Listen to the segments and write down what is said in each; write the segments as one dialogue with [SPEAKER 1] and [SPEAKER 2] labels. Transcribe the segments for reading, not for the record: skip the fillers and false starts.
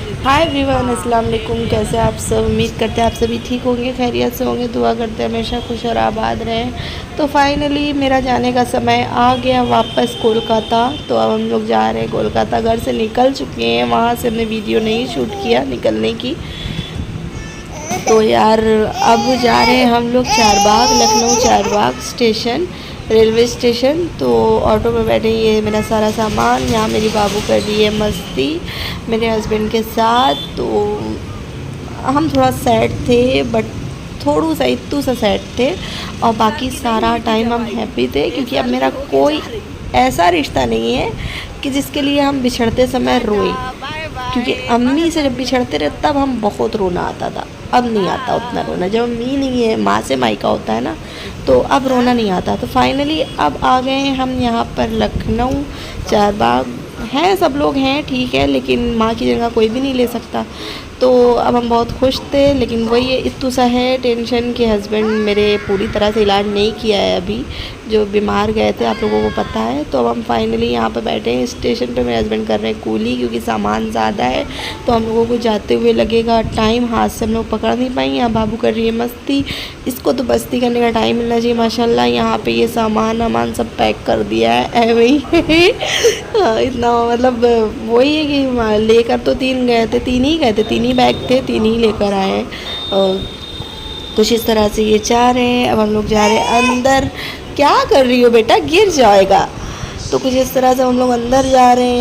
[SPEAKER 1] Hi everyone, अस्सलाम वालेकुम। कैसे आप सब? उम्मीद करते हैं आप सभी ठीक होंगे, खैरियत से होंगे। दुआ करते हैं हमेशा खुश और आबाद रहें। तो फाइनली मेरा जाने का समय आ गया वापस कोलकाता। तो अब हम लोग जा रहे हैं कोलकाता। घर से निकल चुके हैं, वहाँ से हमने वीडियो नहीं शूट किया निकलने की। तो यार अब जा रहे हैं हम लोग Charbagh, Lucknow Charbagh station, railway station. तो ऑटो में बैठे, ये मेरा सारा सामान। यहाँ मेरी बाबू कर रही है मस्ती मेरे हस्बैंड के साथ। तो हम थोड़ा सैड थे, बट थोड़ा सा इतू सा सैड थे, और बाकी सारा टाइम हम हैप्पी थे, क्योंकि अब मेरा कोई ऐसा रिश्ता नहीं है कि जिसके लिए हम बिछड़ते समय रोए। क्योंकि अम्मी से जब बिछड़ते रहे तब हम बहुत रोना आता था, अब नहीं आता उतना रोना। जब अम्मी नहीं है, माँ से मायका होता है ना, तो अब रोना नहीं आता। तो फाइनली अब आ गए हैं हम यहाँ पर लखनऊ चारबाग। हैं सब लोग हैं, ठीक है, लेकिन माँ की जगह कोई भी नहीं ले सकता। तो अब हम बहुत खुश थे, लेकिन वही है, इतू सा है टेंशन कि हस्बैंड मेरे पूरी तरह से इलाज नहीं किया है अभी, जो बीमार गए थे, आप लोगों को पता है। तो अब हम फाइनली यहाँ पर बैठे हैं स्टेशन पे। मेरे हस्बैंड कर रहे हैं कूली, क्योंकि सामान ज़्यादा है, तो हम लोगों को जाते हुए लगेगा टाइम, हाथ से हम लोग पकड़ नहीं पाएंगे। यहाँ बाबू कर रही है मस्ती, इसको तो मस्ती करने का टाइम मिलना चाहिए माशाल्लाह। यहाँ पे ये सामान वामान सब पैक कर दिया है वही इतना मतलब वही है कि लेकर तो तीन ही गए थे, तीन ही बैग थे, तीन ही लेकर आए हैं। कुछ इस तरह से ये जा रहे हैं। अब हम लोग जा रहे हैं अंदर। क्या कर रही हो बेटा, गिर जाएगा। तो कुछ इस तरह से हम लोग अंदर जा रहे हैं।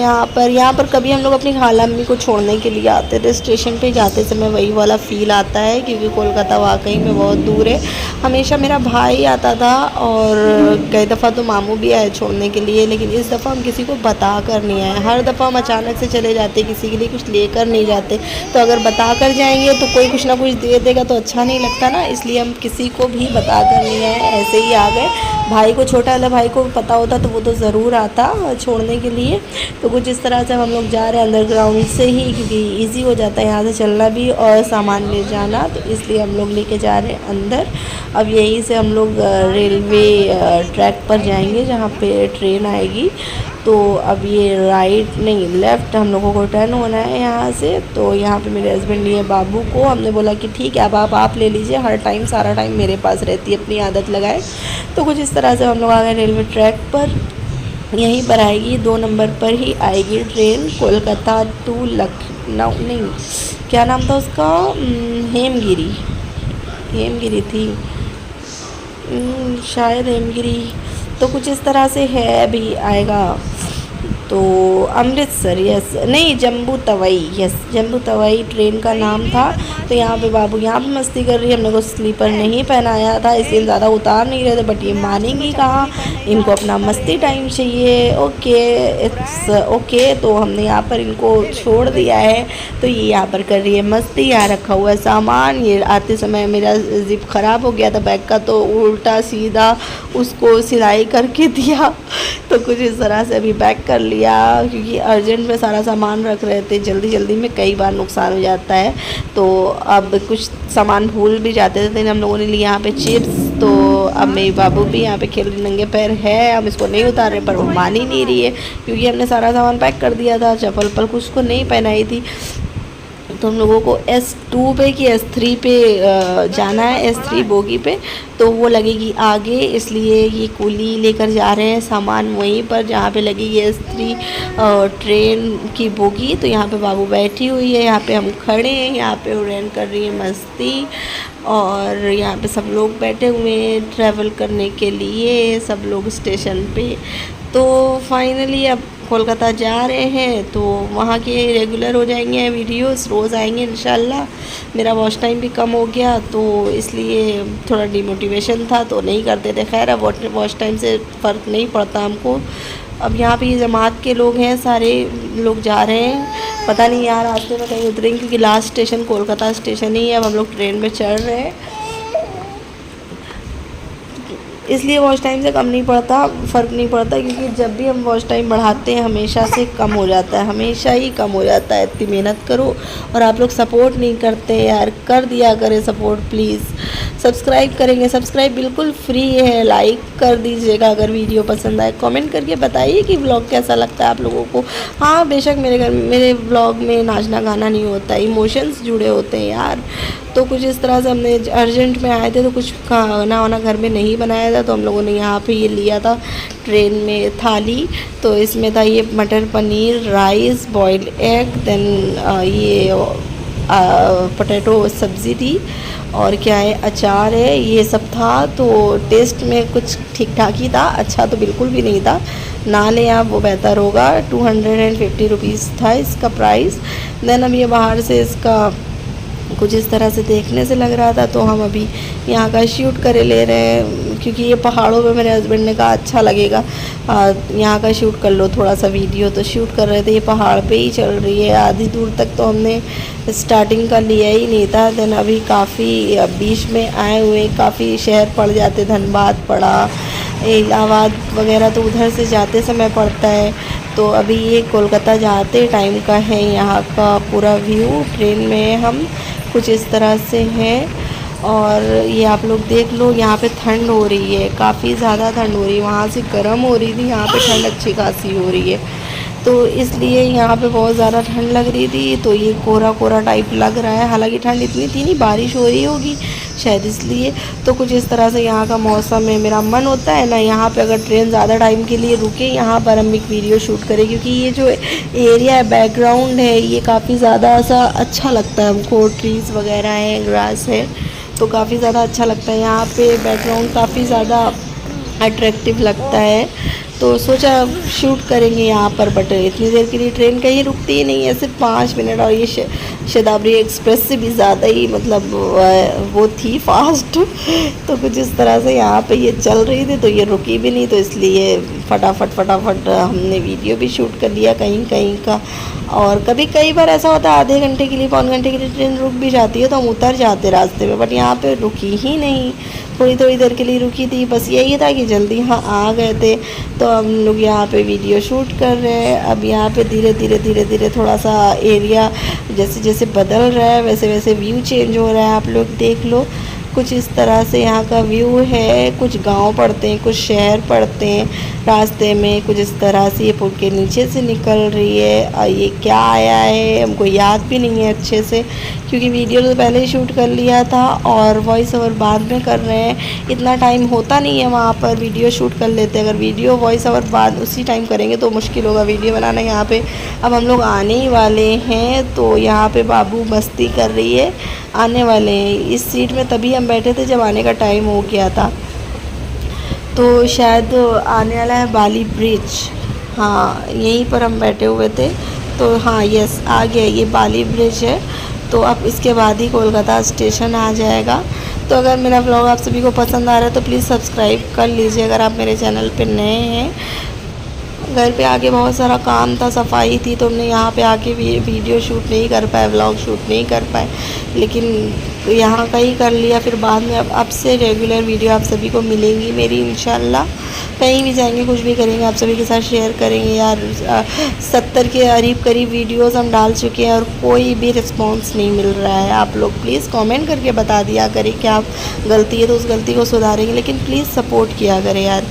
[SPEAKER 1] यहाँ पर कभी हम लोग अपनी खाला अम्मी को छोड़ने के लिए आते थे, स्टेशन पे जाते समय वही वाला फ़ील आता है, क्योंकि कोलकाता वाकई में बहुत दूर है। हमेशा मेरा भाई आता था, और कई दफ़ा तो मामू भी आए छोड़ने के लिए, लेकिन इस दफ़ा हम किसी को बता कर नहीं आए। हर दफ़ा हम अचानक से चले जाते, किसी के लिए कुछ लेकर नहीं जाते। तो अगर बता कर जाएंगे तो कोई कुछ ना कुछ दे देगा, तो अच्छा नहीं लगता ना, इसलिए हम किसी को भी बता कर नहीं आए, ऐसे ही आ गए। भाई को, छोटा वाला भाई को पता होता तो वो तो ज़रूर आता छोड़ने के लिए। तो कुछ इस तरह से हम लोग जा रहे हैं अंडरग्राउंड से ही, क्योंकि इजी हो जाता है यहाँ से चलना भी और सामान ले जाना, तो इसलिए हम लोग लेके जा रहे हैं अंदर। अब यहीं से हम लोग रेलवे ट्रैक पर जाएंगे, जहाँ पे ट्रेन आएगी। तो अब ये राइट नहीं लेफ़्ट हम लोगों को टर्न होना है यहाँ से। तो यहाँ पे मेरे हस्बैंड लिए बाबू को, हमने बोला कि ठीक है, अब आप ले लीजिए, हर टाइम सारा टाइम मेरे पास रहती है, अपनी आदत लगाए। तो कुछ इस तरह से हम लोग आ गए रेलवे ट्रैक पर। यहीं पर आएगी, 2 नंबर पर ही आएगी ट्रेन, कोलकाता टू लखनऊ, नहीं क्या नाम था उसका, हेमगिरी, हेमगिरी थी शायद, हेमगिरी। तो कुछ इस तरह से है, अभी आएगा। तो अमृतसर, यस, नहीं जम्बू तवई, यस जम्बू तवई ट्रेन का नाम था। तो यहाँ पे बाबू यहाँ पे मस्ती कर रही है। हमने को स्लीपर नहीं पहनाया था, इसलिए ज़्यादा उतार नहीं रहे थे, बट ये मानेंगी कहाँ, इनको अपना मस्ती टाइम चाहिए। Okay, it's okay. तो हमने यहाँ पर इनको छोड़ दिया है। तो ये यहाँ पर कर रही है मस्ती। यहाँ रखा हुआ है सामान। ये आते समय मेरा जिप ख़राब हो गया था बैग का, तो उल्टा सीधा उसको सिलाई करके दिया। तो कुछ इस तरह से अभी बैग कर लिया, क्योंकि अर्जेंट में सारा सामान रख रहे थे, जल्दी जल्दी में कई बार नुकसान हो जाता है। तो अब कुछ सामान भूल भी जाते थे। हम लोगों ने लिए यहाँ पे चिप्स। तो अब मेरी बाबू भी यहाँ पे खेल रही, नंगे पैर है, हम इसको नहीं उतार रहे, पर वो मान ही नहीं रही है, क्योंकि हमने सारा सामान पैक कर दिया था। चप्पल पर कुछ को नहीं पहनाई थी। तो हम लोगों को S2 पे कि S3 पे जाना है, S3 बोगी पे, तो वो लगेगी आगे, इसलिए ये कूली लेकर जा रहे हैं सामान वहीं पर जहाँ पे लगेगी S3 ट्रेन की बोगी। तो यहाँ पे बाबू बैठी हुई है, यहाँ पे हम खड़े हैं, यहाँ पे उड़ैन कर रही है मस्ती, और यहाँ पे सब लोग बैठे हुए हैं ट्रैवल करने के लिए, सब लोग स्टेशन पे। तो फाइनली अब कोलकाता जा रहे हैं, तो वहाँ के रेगुलर हो जाएंगे वीडियोस, रोज़ आएंगे इंशाल्लाह। मेरा वॉच टाइम भी कम हो गया, तो इसलिए थोड़ा डिमोटिवेशन था, तो नहीं करते थे। खैर अब वॉच टाइम से फ़र्क नहीं पड़ता हमको। अब यहाँ पे ये जमात के लोग हैं, सारे लोग जा रहे हैं, पता नहीं यार रास्ते में कहीं उतरेंगे, क्योंकि लास्ट स्टेशन कोलकाता स्टेशन ही है। अब हम लोग ट्रेन में चढ़ रहे हैं। इसलिए वॉच टाइम से कम नहीं पड़ता, फ़र्क नहीं पड़ता, क्योंकि जब भी हम वॉच टाइम बढ़ाते हैं हमेशा से कम हो जाता है, हमेशा ही कम हो जाता है। इतनी मेहनत करो और आप लोग सपोर्ट नहीं करते यार, कर दिया करें सपोर्ट प्लीज़। सब्सक्राइब करेंगे, सब्सक्राइब बिल्कुल फ्री है, लाइक कर दीजिएगा अगर वीडियो पसंद आए, कमेंट करके बताइए कि व्लॉग कैसा लगता है आप लोगों को। हाँ बेशक मेरे व्लॉग में नाचना गाना नहीं होता, इमोशंस जुड़े होते हैं यार। तो कुछ इस तरह से हमने अर्जेंट में आए थे तो कुछ खाना वाना घर में नहीं बनाया था, तो हम लोगों ने यहाँ पे ये लिया था ट्रेन में थाली। तो इसमें था ये matar paneer, rice, boiled egg, then ये पोटैटो सब्ज़ी थी, और क्या है अचार है, ये सब था। तो टेस्ट में कुछ ठीक ठाक ही था, अच्छा तो बिल्कुल भी नहीं था, ना लें आप वो बेहतर होगा। 250 रुपीज़ था इसका प्राइस। देन अब ये बाहर से इसका कुछ इस तरह से देखने से लग रहा था, तो हम अभी यहाँ का शूट करे ले रहे हैं, क्योंकि ये पहाड़ों पे मेरे हस्बैंड ने कहा अच्छा लगेगा यहाँ का शूट कर लो थोड़ा सा वीडियो, तो शूट कर रहे थे। ये पहाड़ पे ही चल रही है, आधी दूर तक तो हमने स्टार्टिंग का लिया ही नहीं था। देन अभी काफ़ी बीच में आए हुए, काफ़ी शहर पड़ जाते, धनबाद पड़ा, इलाहाबाद वगैरह तो उधर से जाते समय पड़ता है। तो अभी ये कोलकाता जाते टाइम का है यहाँ का पूरा व्यू। ट्रेन में हम कुछ इस तरह से है, और ये आप लोग देख लो, यहाँ पे ठंड हो रही है, काफ़ी ज़्यादा ठंड हो रही है। वहाँ से गर्म हो रही थी, यहाँ पे ठंड अच्छी खासी हो रही है, तो इसलिए यहाँ पे बहुत ज़्यादा ठंड लग रही थी। तो ये कोहरा कोहरा टाइप लग रहा है, हालांकि ठंड इतनी थी नहीं, बारिश हो रही होगी शायद इसलिए। तो कुछ इस तरह से यहाँ का मौसम है। मेरा मन होता है ना यहाँ पे अगर ट्रेन ज़्यादा टाइम के लिए रुके, यहाँ पर हम एक वीडियो शूट करें, क्योंकि ये जो एरिया है, बैकग्राउंड है, ये काफ़ी ज़्यादा सा अच्छा लगता है हमको। ट्रीज़ वगैरह है, ग्रास है, तो काफ़ी ज़्यादा अच्छा लगता है। यहाँ पे बैकग्राउंड काफ़ी ज़्यादा अट्रैक्टिव लगता है, तो सोचा शूट करेंगे यहाँ पर। बट इतनी देर के लिए ट्रेन कहीं रुकती ही नहीं है, सिर्फ 5 मिनट, और ये शताब्दी एक्सप्रेस से भी ज़्यादा ही मतलब वो थी फास्ट। तो कुछ इस तरह से यहाँ पे ये चल रही थी, तो ये रुकी भी नहीं, तो इसलिए फटाफट हमने वीडियो भी शूट कर लिया कहीं कहीं का। और कई बार ऐसा होता है आधे घंटे के लिए, पौन घंटे के लिए ट्रेन रुक भी जाती है, तो हम उतर जाते रास्ते में, बट यहाँ पे रुकी ही नहीं। थोड़ी देर के लिए रुकी थी, बस यही था कि जल्दी यहाँ आ गए थे। तो हम लोग यहाँ पे वीडियो शूट कर रहे हैं। अब यहाँ पे धीरे धीरे थोड़ा सा एरिया जैसे जैसे बदल रहा है, वैसे वैसे व्यू चेंज हो रहा है, आप लोग देख लो। कुछ इस तरह से यहाँ का व्यू है। कुछ गांव पड़ते हैं, कुछ शहर पड़ते हैं रास्ते में। कुछ इस तरह से ये पुल के नीचे से निकल रही है, और ये क्या आया है हमको याद भी नहीं है अच्छे से, क्योंकि वीडियो तो पहले ही शूट कर लिया था और वॉइस ओवर बाद में कर रहे हैं। इतना टाइम होता नहीं है वहाँ पर, वीडियो शूट कर लेते हैं। अगर वीडियो वॉइस ओवर बाद उसी टाइम करेंगे तो मुश्किल होगा वीडियो बनाना। यहाँ पे अब हम लोग आने ही वाले हैं, तो यहाँ पे बाबू मस्ती कर रही है, आने वाले हैं। इस सीट में तभी हम बैठे थे जब आने का टाइम हो गया था, तो शायद आने वाला है बाली ब्रिज। हाँ यहीं पर हम बैठे हुए थे, तो हाँ यस आ गया, ये बाली ब्रिज है। तो अब इसके बाद ही कोलकाता स्टेशन आ जाएगा। तो अगर मेरा व्लॉग आप सभी को पसंद आ रहा है तो प्लीज़ सब्सक्राइब कर लीजिए अगर आप मेरे चैनल पे नए हैं। घर पे आके बहुत सारा काम था, सफाई थी, तो हमने यहाँ पे आके वीडियो शूट नहीं कर पाए, व्लॉग शूट नहीं कर पाए, लेकिन यहाँ का ही कर लिया। फिर बाद में अब से रेगुलर वीडियो आप सभी को मिलेंगी मेरी इंशाल्लाह। कहीं भी जाएंगे, कुछ भी करेंगे, आप सभी के साथ शेयर करेंगे। यार 70 के करीब वीडियोस हम डाल चुके हैं और कोई भी रिस्पांस नहीं मिल रहा है। आप लोग प्लीज़ कमेंट करके बता दिया करें कि आप गलती है तो उस गलती को सुधारेंगे, लेकिन प्लीज़ सपोर्ट किया करें यार।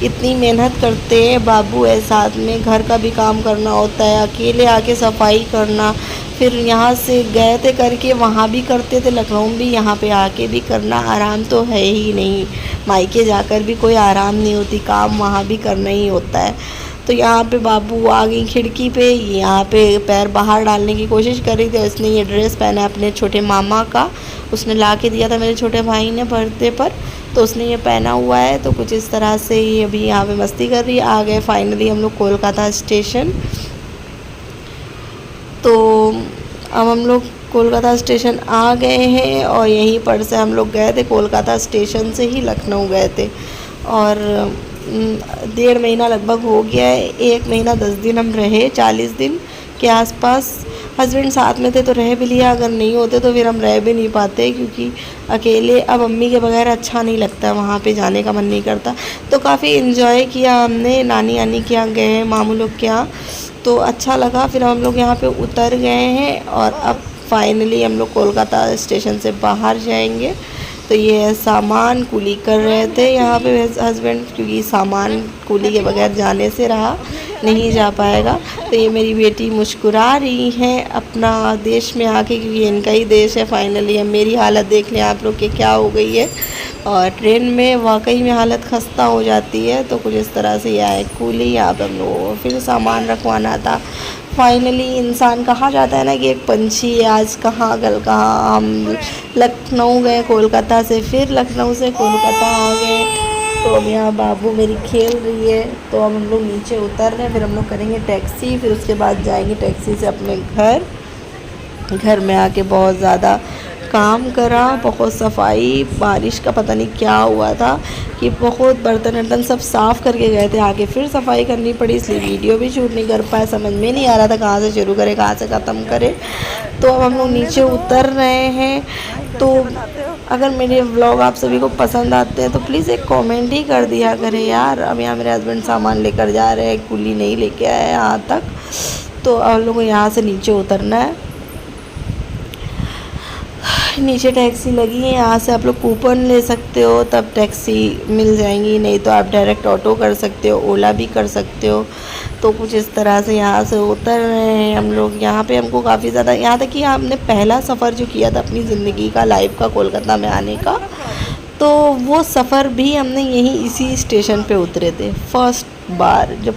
[SPEAKER 1] इतनी मेहनत करते हैं, बाबू है साथ में, घर का भी काम करना होता है, अकेले आके सफाई करना, फिर यहाँ से गए थे करके वहाँ भी करते थे, लखनऊ भी, यहाँ पे आके भी करना, आराम तो है ही नहीं। मायके जाकर भी कोई आराम नहीं होती, काम वहाँ भी करना ही होता है। तो यहाँ पे बाबू आ गई खिड़की पे, यहाँ पे पैर बाहर डालने की कोशिश कर रही थी। इसने ये ड्रेस पहना है अपने छोटे मामा का, उसने ला के दिया था मेरे छोटे भाई ने बर्थडे पर, तो उसने ये पहना हुआ है। तो कुछ इस तरह से ये अभी यहाँ पे मस्ती कर रही है। आ गए फाइनली हम लोग कोलकाता स्टेशन। तो अब हम लोग कोलकाता स्टेशन आ गए हैं, और यहीं पर से हम लोग गए थे, कोलकाता स्टेशन से ही लखनऊ गए थे। और 1.5 महीना लगभग हो गया है, 1 महीना 10 दिन हम रहे, 40 दिन के आसपास। हस्बैंड साथ में थे तो रह भी लिया, अगर नहीं होते तो फिर हम रह भी नहीं पाते, क्योंकि अकेले अब मम्मी के बगैर अच्छा नहीं लगता, वहाँ पे जाने का मन नहीं करता। तो काफ़ी इन्जॉय किया हमने, नानी नानी के यहाँ गए, मामू लोग के यहाँ, तो अच्छा लगा। फिर हम लोग यहाँ पे उतर गए हैं और अब फाइनली हम लोग कोलकाता स्टेशन से बाहर जाएंगे। तो ये सामान कूली कर रहे थे यहाँ पे हस्बैंड, क्योंकि सामान कूली के बगैर जाने से रहा नहीं जा पाएगा। तो ये मेरी बेटी मुस्कुरा रही है अपना देश में आके, क्योंकि इनका ही देश है फाइनली। अब मेरी हालत देख लें आप लोग कि क्या हो गई है, और ट्रेन में वाकई में हालत खस्ता हो जाती है। तो कुछ इस तरह से यह है कूली। यहाँ पर हम लोगों को फिर सामान रखवाना था। फाइनली इंसान कहा जाता है ना कि एक पंछी है, आज कहाँ कल कहाँ। हम लखनऊ गए कोलकाता से, फिर लखनऊ से कोलकाता आ गए। तो अब यहाँ बाबू मेरी खेल रही है। तो अब हम लोग नीचे उतर रहे हैं, फिर हम लोग करेंगे टैक्सी, फिर उसके बाद जाएंगे टैक्सी से अपने घर। घर में आके बहुत ज़्यादा काम करा, बहुत सफाई, बारिश का पता नहीं क्या हुआ था कि बहुत बर्तन वर्तन सब साफ़ करके गए थे, आगे फिर सफाई करनी पड़ी, इसलिए वीडियो भी शूट नहीं कर पाए। समझ में नहीं आ रहा था कहाँ से शुरू करें कहाँ से ख़त्म करें। तो अब हम लोग नीचे उतर रहे हैं। तो अगर मेरे व्लॉग आप सभी को पसंद आते हैं तो प्लीज़ एक कमेंट ही कर दिया करें यार। अब यहाँ मेरे हस्बैंड सामान लेकर जा रहे हैं, कुली नहीं लेके आए यहाँ तक। तो हम लोग को यहाँ से नीचे उतरना है। नीचे टैक्सी लगी है, यहाँ से आप लोग कूपन ले सकते हो तब टैक्सी मिल जाएंगी, नहीं तो आप डायरेक्ट ऑटो कर सकते हो, ओला भी कर सकते हो। तो कुछ इस तरह से यहाँ से उतर रहे हैं हम लोग। यहाँ पे हमको काफ़ी ज़्यादा, यहाँ तक कि हमने पहला सफ़र जो किया था अपनी ज़िंदगी का लाइफ का कोलकाता में आने का, तो वो सफ़र भी हमने यहीं इसी स्टेशन पे उतरे थे। फर्स्ट बार जब